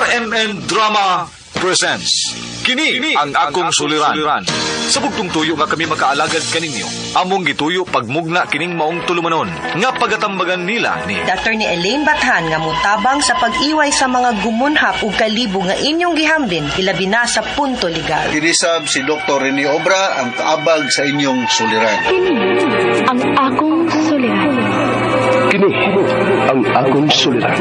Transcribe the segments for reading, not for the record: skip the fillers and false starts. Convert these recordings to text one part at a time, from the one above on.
RMN Drama presents Kini ang akong suliran. Sa bugtong tuyo nga kami makaalagad kaninyo, among gituyo pagmugna kining maong tulumanon nga pagatambagan nila ni Dr. ni Elaine Bathan nga mutabang sa pag-iway sa mga gumunhap ug kalibo nga inyong gihambin ilabi na sa punto legal. Kinisab si Dr. Rene Obra ang kaabag sa inyong suliran. Kini ang akong suliran. Kini ang akong suliran.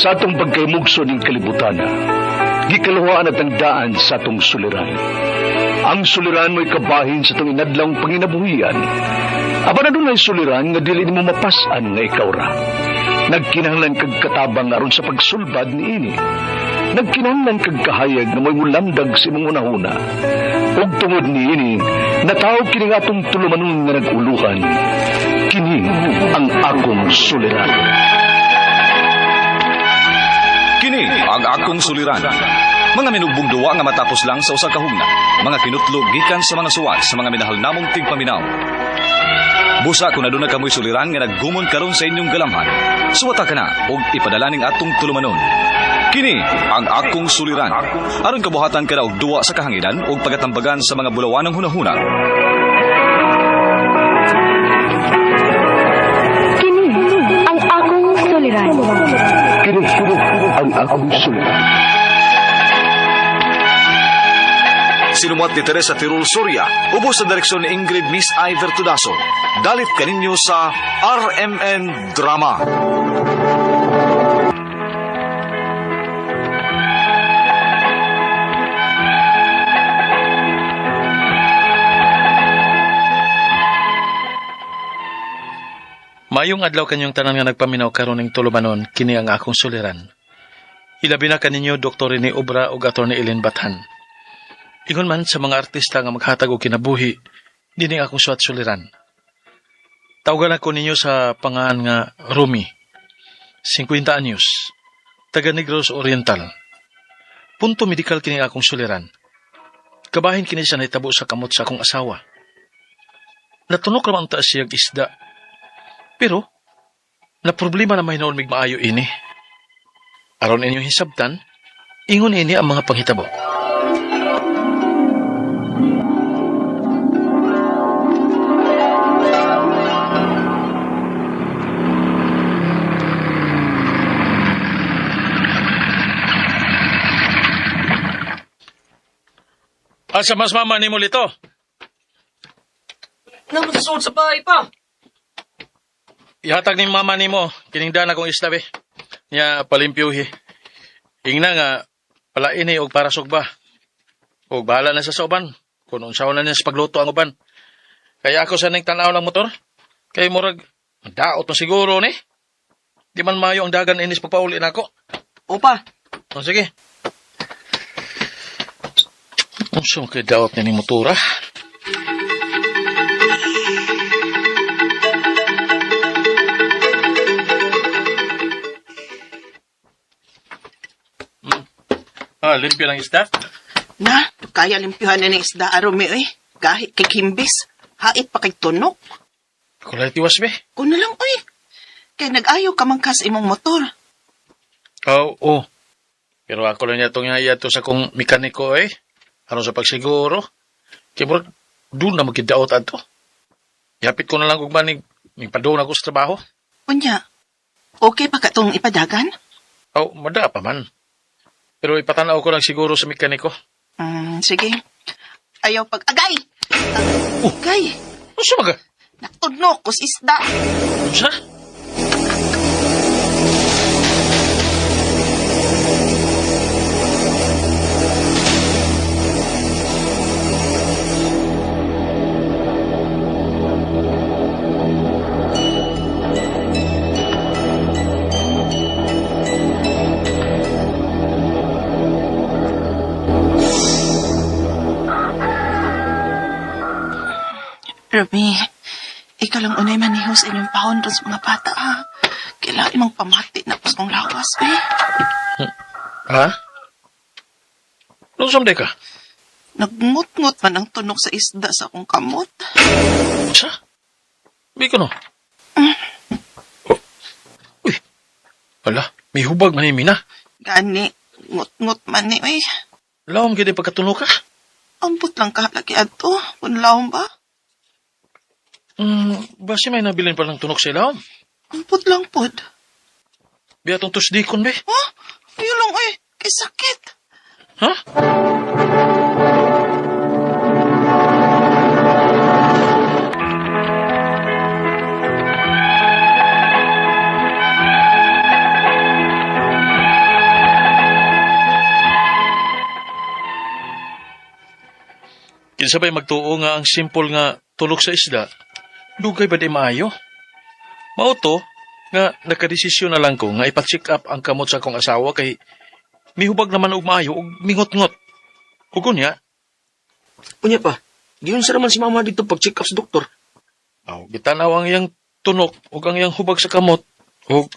Sa atong pagkaymugso ng kalibutan, gikalawaan at ang daan sa atong suliran. Ang suliran mo'y kabahin sa itong inadlang panginabuhian. Aba na doon ay suliran nga dili mo mapasan nga ikaw ra. Nagkinahanglan kag katabang aron sa pagsulbad ni ini. Nagkinahanglan kag kahayag na mo'y mulamdag sa imong unahuna. Ug tungod ni ini, natawag kini nga atong tulumanon nga naguluhan. Kini ang akong suliran. Kini ang akong suliran. Mga minugbong duwa nga matapos lang sa usa ka hugna, mga kinutlog gikan sa mga suwat sa mga minahal namong tigpaminaw. Busa kung aduna kamoy suliran nga naggumon karon sa inyong galamhan, suwata ka na ug ipadala ning atong tulumanon. Kini ang akong suliran. Aron kabuhatan ka na og duwa sa kahanginan ug pagatambagan sa mga bulawanong hunahuna. Kini ang akong suliran. Kini ang akong suliran. Sinumat ni Teresa Tirul Soria, ubos sa direksyon ni Ingrid Miss Iver Tudaso. Dalit kaninyo sa RMN Drama. Mayong adlaw kanyong tanan nga nagpaminaw karon ning tulumanon, kini ang akong suliran. Ilabi na kaninyo Dr. Rene Obra ug Atty. Elaine Bathan. Ingon man sa mga artista nga maghatag og kinabuhi, dinhi akong suwat suliran. Tawagan ako ninyo sa pangalan nga Rumi, 50 anyos, taga Negros Oriental. Punto medikal kini akong suliran. Kabahin kini sa nahitabo sa kamot sa akong asawa. Natunok naman ta siyang isda. Pero, na problema na may noon maayo ini. Aron inyong hisabtan, ingon ini ang mga panghitabo. Asa mas mama ni mo lito? Naman sa sa bahay pa. Ihatag ni mama ni mo, kiningdan akong islabi. Niya palimpyuhi. Ingna nga, palaini og para sugba. Og bahala na sa uban. Kung unsaon na niya sa pagluto ang uban. Kaya ako sa ning tanaw ng motor. Kay murag, daot na siguro ni. Di man mayo ang dagan inis pagpauli na ako. Opa, O sige. Unsa mo kay daot na ni motora? Limpyo ng isda? na, kaya limpyuhan na ng isda arome oy. Kahit kay kimbis, hait pa kay tunok. Kulay tiwas be. Kuno lang oy. Kay nag-ayo ka mangkas imong motor. Oo. Pero ako lang niya itong to sa kong mekaniko Aron sa pagsiguro. Kaya murag, doon na magkidaot ato. Yapit ko na lang kung manig padoon ako sa trabaho. Unya, okay pa ka tong ipadagan? Mada pa man. Pero ipatanaw ko lang siguro sa mekaniko. Sige. Ayaw pag-agay! Agay! Unsa maga? Natunok ko sa isda. Unsa? Rami, ikaw lang unay maniho sa inyong pahon ron sa mga bata, ha? Kailangan imong pamati na pas kong lawas, Ha? Lusam de ka? Nagngut-ngut man ang tunok sa isda sa akong kamot. Sa? Bi ko no. Oh. Uy. Wala, may hubag man ni Mina. Gani, ngut-ngut man ni, uy. Lawom gini pagkatunog ka. Ambot lang ka lagi ato. Punlawon ba? Basi may nabilin pa ng tunog sa ilawom. Ambot lang pod. Biya tong tusdikon, be. Ha? Ayun lang, uy. Kay sakit. Ha? Kinsa ba'y magtuo nga ang simple nga tulok sa isda, dugay ba di maayo? Mauto, nga nakadesisyon na lang ko nga ipa-check up ang kamot sa akong asawa kay mihubag naman og maayo og mingot-ngot. Ug unya, Unya pa, giyon sa naman si mama dito pag-check up sa doktor. gitanaw ang iyang tunok ug ang iyang hubag sa kamot ug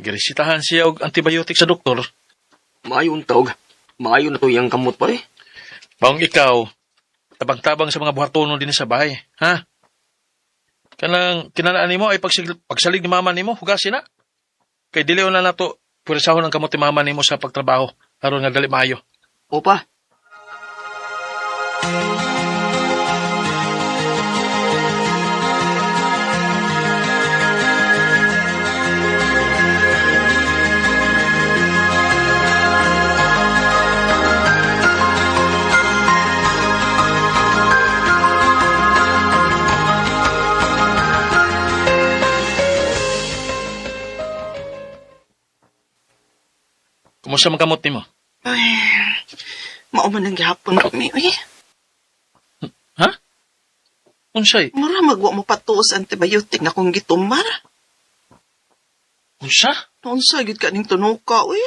giresitahan siya og antibiotic sa doktor. Maayo ang taog. Maayo na to yung kamot pare. Baong ikaw, tabang-tabang sa mga buhatonon din sa bahay, ha? Kanang kinanaan nimo ay pagsalig ni mama nimo, hugasin na. Kay dili na nato puresahon ang kamot ni mama nimo sa pagtrabaho aron nga dali maayo. Opa, Kumusta man kamot nimo? Ay, mauman ang gihapon ko mi, uy. Ha? Unsay? Mura magwa mo patuo sa antibiotic na kung gitumar. Unsa? Unsa gid ka ning tunog ka, uy.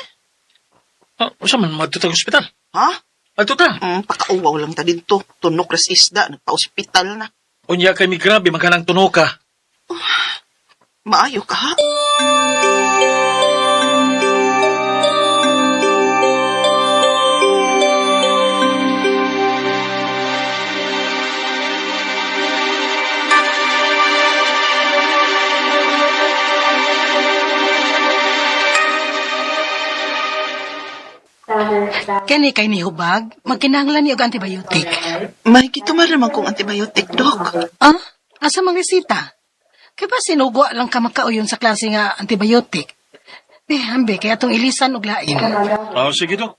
Unsa man madto tag ospital? Ha? Adto ta. Pakauwaw lang ta dito. Tunok ras isda, nagpa-ospital na. Unya kay mi grabe magkanang tunog ka. Maayo ka, ha? Kani kay ni hubag, magkinahanglan ni og antibiotic. May gitumar naman kong antibiotic, Dok. Ah? Asa mang resita? Kay ba sinugwa lang ka makauyon sa klase nga antibiotic? Hambe, kaya itong ilisan og lain. Sige dok.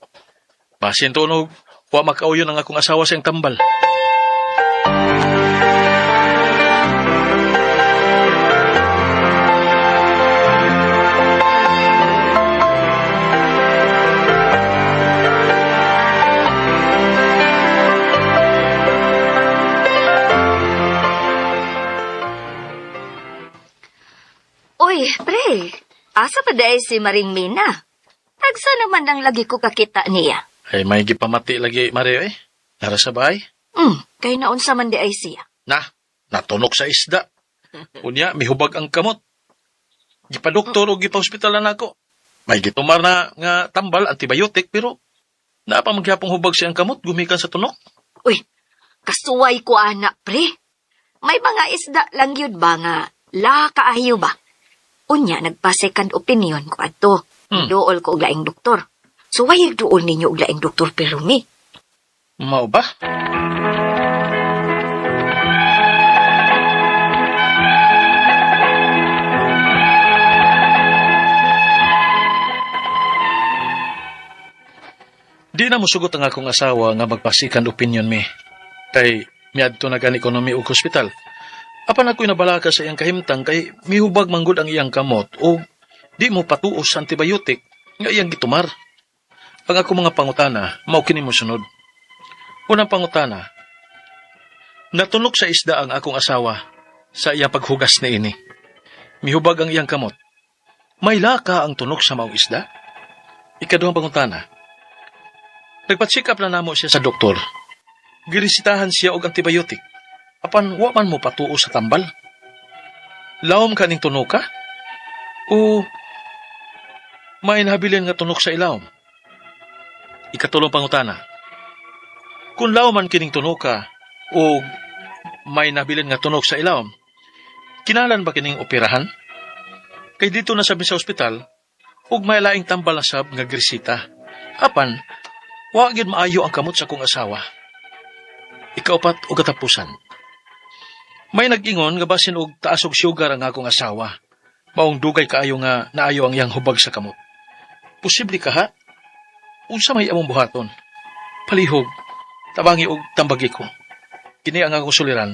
Basin tunog, wa makauyon ang akong asawa sa iyang tambal. Uy, pre, asa pa dahil si Maring Mina? Tagsa naman ang lagi ko kakita niya. Ay may gipamati lagi Mario eh. Nara sa bahay. Kay naunsa man di ay siya. Natunok sa isda. Unya, mihubag ang kamot. Gipa-doktor o gipa-hospitalan ako. May gitumar na nga tambal, antibiotic, pero naapa magyapong hubag siyang kamot, gumikan sa tunok. Uy, kasuway ko anak, pre. May mga isda lang yun ba nga, kaayo ba? Unya, nagpa-second opinion ko ato. Dool ko og laing doktor. So, wayag dool ninyo og laing doktor pero mi. Mao ba? Di na musugot ang akong asawa nga magpa-second opinion mi. Kay miadto na gan ekonomi og hospital. Apan ako'y nabalaka sa iyang kahimtang kay mihubag manggod ang iyang kamot o di mo patuos sa antibiotic nga iyang gitumar. Ang ako mga pangutana, mao kini mo sunod. Unang pangutana, natunok sa isda ang akong asawa sa iyang paghugas na ini. Mihubag ang iyang kamot. May laka ang tunok sa maong isda? Ikaduhang pangutana, nagpa-check up na namo siya sa doktor. Girisitahan siya og antibiotic. Apan wa man mo patuo sa tambal. Lawom kaning tunok ka? O may nahabilin nga tunok sa ilawom? Ikatulong pangutana. Kung lawom man kining tunok ka o may nahabilin nga tunok sa ilawom, Kinalan ba kining operahan? Kay dito na sabi sa ospital, ug may laing tambal na sab nga grisita. Apan, wa gyud maayo ang kamot sa kong asawa. Ikaupat og katapusan. May nag-ingon nga basin og taas og sugar ang akong asawa. Maong dugay kaayo nga naayo ang iyang hubag sa kamot. Posible ka ha? Unsa may among buhaton? Palihog, tabangi og tambagi ko. Kini ang akong suliran,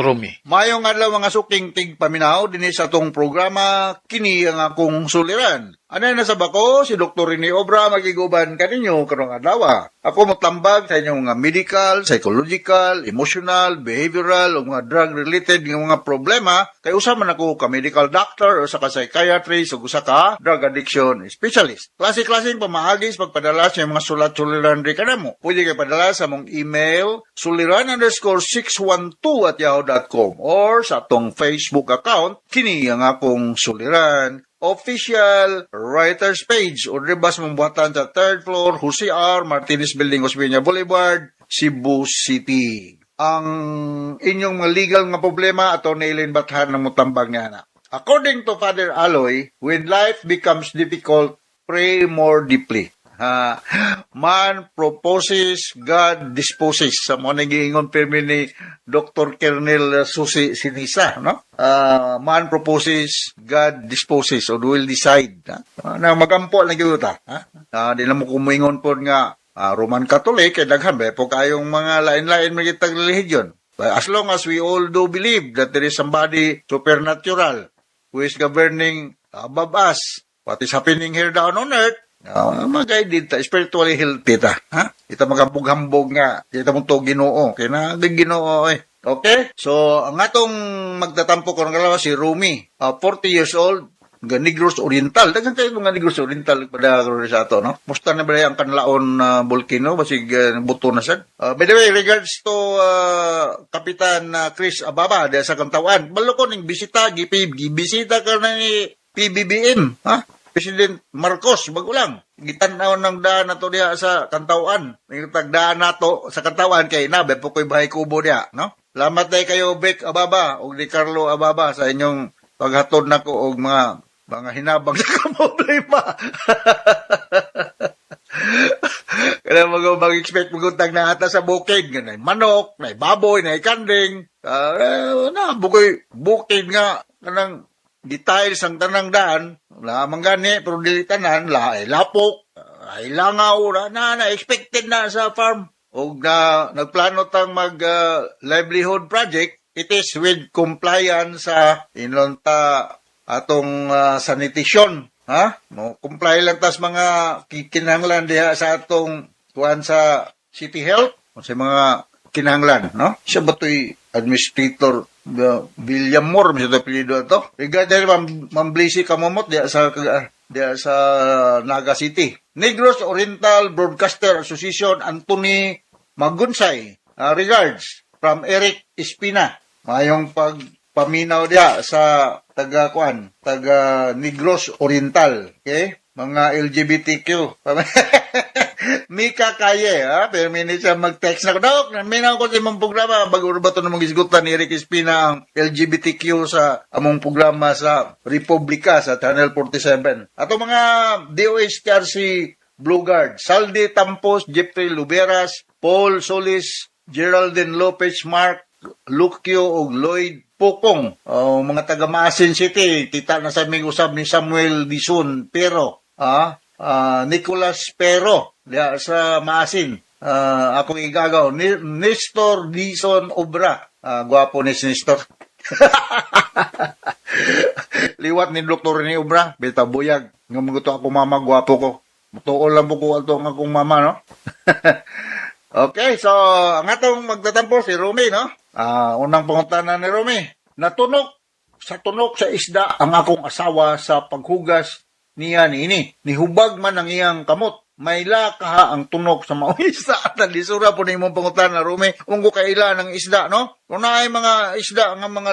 Romy. Mayong adlaw mga suking tigpaminaw dinhi sa tong programa kini ang akong suliran. Anay na sa bako si Dr. Rene Obra magiguban kaninyo karong adlaw. Ako motambag sa inyong mga medical, psychological, emotional, behavioral o mga drug related nga mga problema kay usa man ako ka medical doctor o sa ka psychiatrist o usa ka drug addiction specialist. Klase-klaseng pamaagis pagpadala sa mga sulat-suliran di kanamo. Pwede kay padala sa mong email suliran_612@yahoo.com or sa atong Facebook account kini ang akong suliran official writers page o ribas mambuhatan sa 3rd floor Jose R. Martinez Building, Osmeña Boulevard, Cebu City. Ang inyong mga legal nga problema ato na Ellen Bathan ng mutambag nga na. According to Father Aloy, when life becomes difficult, pray more deeply. Man proposes, God disposes. Sa mga nag-iingon pirmi ni Dr. Kernel Susi Sinisa, no? Man proposes, God disposes, or will decide. Na magampo lang yun ta. Di na mo kumuingon po nga Roman Catholic, kay daghan ba po kayong mga lain-lain magitag religion. As long as we all do believe that there is somebody supernatural who is governing above us, what is happening here down on earth, mag-guided ta, spiritually healthy ta. Ita magambog-hambog nga, ita mong to Ginoo. Kaya na, Ginoo eh. Okay? So, ang atong magtatampo ko ng kalawa si Rumi, 40 years old, Negros Oriental. Dagan kayo mga Negros Oriental pada sa ato, no? Musta na ba ang kanlaon volcano? Basig buto na sad. By the way, regards to Kapitan Chris Ababa, dahil sa Kantawan, balo ko ning bisita, gibisita ka na ni PBBM, ha? President Marcos, bago lang. Gitanaw ng daan na to diya sa Kantawan. Yung tagdaan na to sa Kantawan, kay nabe po ko'y bahay kubo diya, no? Salamat tayo kayo, Beck Ababa, o ni Carlo Ababa, sa inyong paghatod na ko, o mga hinabang sa problema. Kaya mag-expect mag-untag na ata sa bukid. Ganay manok, na baboy, na kanding. Bukid nga, kanang details ang tanang daan, lamang gani, pero dili tanan, lapok, langaw, na-expected na sa farm. O nagplano tang livelihood project, it is with compliance sa inonta atong sanitation. Comply lang tas mga kinahanglan diha sa atong kuan sa City Health, o sa mga kinahanglan, no? Siya ba to'y administrator William Moore, mismo apelido ito. Regarding Mamblisi Kamomot diya sa Naga City. Negros Oriental Broadcaster Association Anthony Magunsay. Regards from Eric Espina. Mayong pagpaminaw diya sa taga Negros Oriental. Okay? Mga LGBTQ. Mika Kaye, pero minit siya mag-text na ko, Dok, naminaw ko sa imong programa, bago ba ito namang isgutan ni Eric Espina ang LGBTQ sa among programa sa Republika sa Channel 47. Ato mga DOHTRC Blue Guard, Saldi Tampos, Jeffrey Luberas, Paul Solis, Geraldine Lopez, Mark Lucio o Lloyd Pukong, mga taga Maasin City, kita na sa aming usab ni Samuel Dizon, pero, Nicolas Pero, diya sa Maasin. Akong igagaw, Nestor Dizon Obra. Gwapo ni Nestor. Liwat ni Dr. Rene Obra, beta buyag. Nga maguto ako mama, gwapo ko. Mutuol lang po ko ito ang akong mama, no? Okay, so, ang atong magtatampo si Rumi, no? Unang pangutanan ni Rumi. Tunok sa isda ang akong asawa sa paghugas niya ini. Nihubag man ang iyang kamot. May lakaha ang tunok sa maong isda. At nalisura po na imong pangutan na Rumi. Unggo kaila ng isda, no? Kung na ay mga isda, nga mga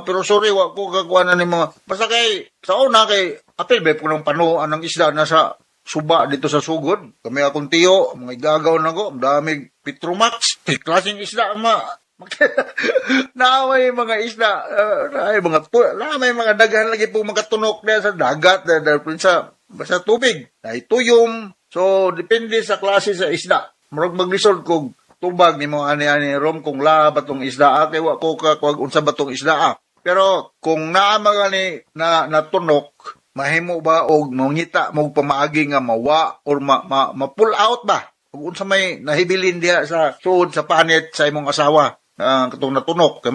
pero sorry, wag ko kagawa na ni mga. Basta kay, sa una kay, apel ba po ng panuan ng isda na sa suba dito sa sugod. Kami akong tiyo, mga igagaw na ko, daming Petromax. Klaseng isda ang Naamay mga isda, naamay mga daghan lagi po magkatunok na sa dagat, dahil sa tubig. Dahil tuyom, so depende sa klase sa isda. Murag mag-resort kog tubag ni mo ani-ani rom kung la batong isda kay wa ko ka kuwag unsa batong isda. Pero kung naa magani na natunok, mahimo ba og mangita mo pamaagi nga mawa or ma-pull out ba? Kung unsa may nahibilin diha sa suod sa panit sa imong asawa, katong natunok kay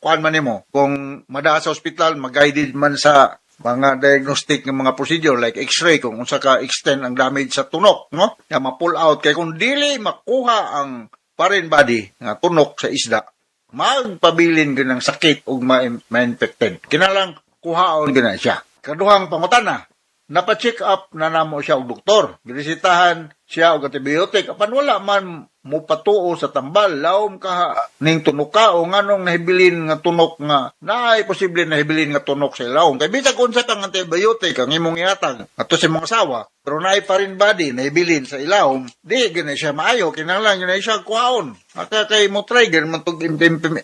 kuan man nimo kung mada sa ospital mag-guided man sa mga diagnostic ng mga procedure like x-ray kung unsa ka extend ang damage sa tunok, no? Ya ma-pull out kay kung dili makuha ang foreign body nga tunok sa isda, magpabilin gyud ng sakit ug ma-infected. Kinalang kuhaon gyud na siya. Kaduhang pangutana, napa-check up na namo siya og doktor. Ginisitahan siya og antibiotic apan wala man mo patuo sa tambal lawom ka ning tunok ka o nganong nahibilin nga tunok nga naay posible nahibilin nga tunok sa ilawom kay bisag unsa kang antibiotic ang imong ihatag ato sa imong asawa pero naay foreign body nahibilin sa ilawom di gina siya maayo kinahanglan yun siya kuhaon aka kay mo trigger man tug infection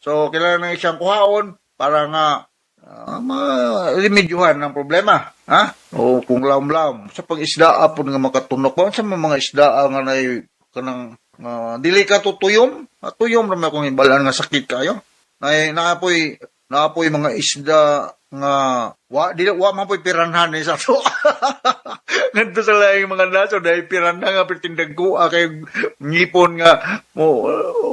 so kinahanglan na siyang kuhaon para nga ma-remedyohan ng problema. Ha? O kung laom-laom. Sa pag-isdaa po nga makatunok ba? Sa mga isdaa nga na kanang dili ka tutuyom? Tuyom naman kung imbalan nga sakit kayo. Naapoy mga isda nga wa man po'y piranhan ni sa to. Nandito sa laing mga naso dahil piranhan nga pertindag ko kay ngipon nga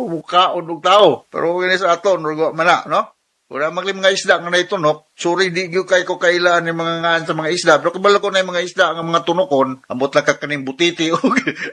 mukaon og tao. Pero kini sa ato nurgo man na, no? Wala maglim mga isda nga naitunok, suri di gyud kay ko kailan ni mga ngaan sa mga isda. Pero kabalo ko na yung mga isda nga mga tunokon, ambot lang kakaning butiti o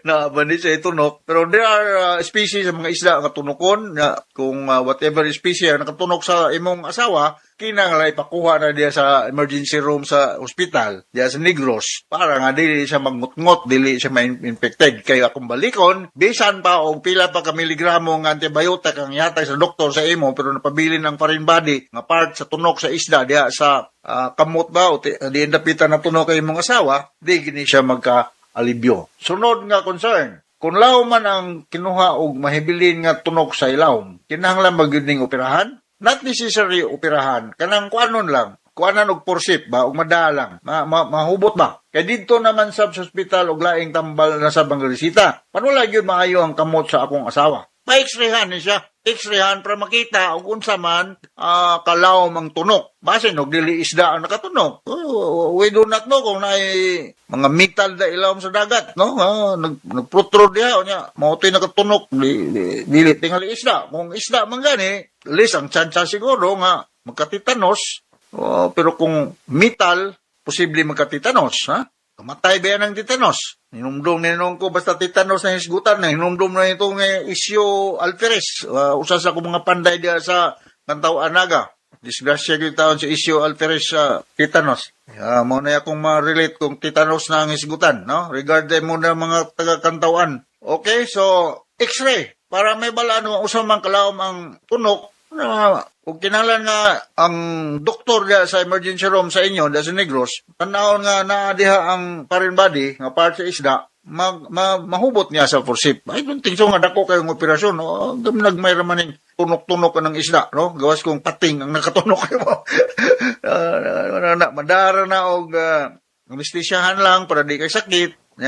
na bani sa itunok. Pero there are species sa mga isda nga tunokon na kung whatever species na nakatunok sa imong asawa, kinahanglan ipakuha na diya sa emergency room sa ospital, diya sa Negros, para nga dili siya magngutngot, dili siya ma-infected. Kaya akong balikon, bisan pa o pila pa ka miligramo ng antibiotic ang yatag sa doktor sa imo, pero napabilin ng foreign body, nga part sa tunok sa isda, diya sa kamot ba, o di endapitan na tunok kay imong asawa, di gini siya magka-alibyo. Sunod nga concern, kung law man ang kinuha og mahibilin nga tunok sa ilawom, kinahanglan magyudning operahan? Not necessary operahan, kanang kuanon lang, kuanan og porsip ba, og madalang, mahubot ba? Kaya dito naman sa hospital og laing tambal na sa Bangalisita, panula yun maayo ang kamot sa akong asawa. Pa-x-rayhan ni siya, x-rayhan para makita og unsa man kalawom ang tunok. Basin og dili isda ang nakatunok. We do not know kung naay mga metal da ilawom sa dagat, no? Nagprotrude diha nya, mao toy nakatunok dili tingali isda. Kung isda man gani, lis ang tsansa siguro nga magkatitanos. Pero kung metal, posible magkatitanos, ha? Kamatay ba yan ng titanos? Hinumdum ninong ko basta titanos na hisgutan na hinumdum na itong isyo alferes. Usa sa akong mga panday diya sa Kantaw Anaga. Disgrasya yung taon si isyo alferes sa titanos. Mo na akong ma-relate kung titanos na ang hisgutan, no? Regarding mo na mga taga-Kantawan. Okay, so x-ray. Para may balaan mo usamang kalawom ang tunok. Kung kinahanglan nga ang doktor diya sa emergency room sa inyo, diya sa Negros, tanawon nga naadiha ang foreign body, nga part sa isda, mahubot niya sa forsip. I don't think so nga dako kayong operasyon. No? Nagmay ramaning tunok-tunok ng isda. No? Gawas kong pating ang nakatunok kayo. Madara na og anesthesiahan lang para di kay sakit.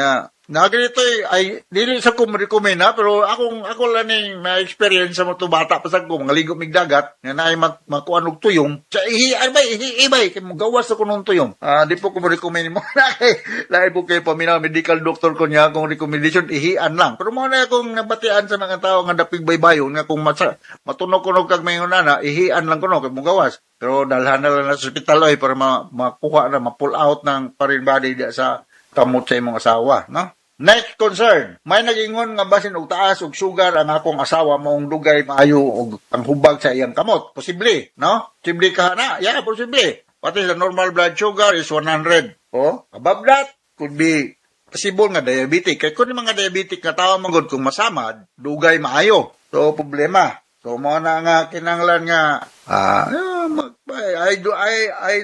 Ganito ay dili sa ko ma-recommend ha, pero ako lang ning na-experience sa mga bata pa sa ko, mga ligo mig dagat, nga naay makuan og tuyong. Sa ibay, kay mo gawas ako nung tuyong. Di po ko ma-recommend mo na kay lahi po kay paminaw medical doctor ko niya akong recommendation, ihian lang. Pero mo na akong nabatian sa mga tao nga dapig baybayon, nga kung matunog kunog kag mayon na, ihian lang kuno kay mo gawas. Pero dalhan na lang sa ospital ay para makuha na, ma-pull out ng foreign body diya sa kamot sa imong asawa, no? Next concern, may nagingon nga basin og taas og sugar ang akong asawa maong dugay maayo og ang hubag sa iyang kamot. Posible, no? Posible ka na? Yeah, posible. What is the normal blood sugar is 100. Above that, could be possible nga diabetic. Kaya kung mga diabetic nga tao magod kung masamad, dugay maayo. So, problema. So, mo na nga kinanglan nga I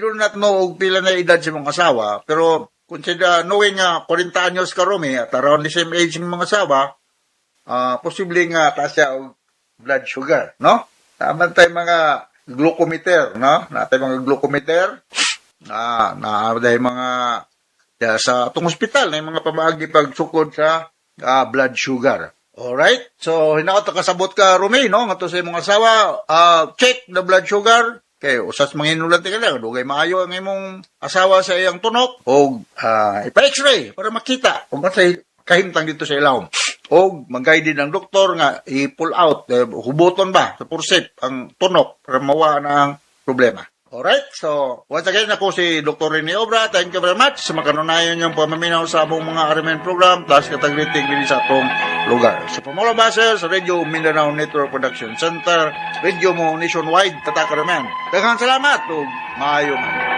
do not know og pila na edad sa mga asawa, pero consider knowing 40 anyos ka Romy at around the same age ng mga asawa, posible nga taas siya og blood sugar, no? Naman tayo mga glucometer, no? Natay mga glucometer, tayo mga sa atong ospital, na mga pamaagi pagsukod sa blood sugar. Alright? So, hinakot kasabot ka, Rumi, no? Nga to sa imong asawa, check the blood sugar. Kay usas mga inulat ka lang, dugay maayo ang imong asawa sa iyang tunok, o ipa-x-ray para makita kung kasi kahimtang dito sa ilawom. O mag-guide din ang doktor nga i-pull out, hubuton ba sa pursip ang tunok para mawa na ang problema. Alright, so once again ako si Dr. Rene Obra. Thank you very much sa makanunayan niyong pamaminaw sa among mga RMN program plus katagriting din sa atong lugar. So Pamolo Baser sa Radio Mindanao Network Production Center, Radio mo nationwide, Tatak RMN. Daghang salamat o maayo man.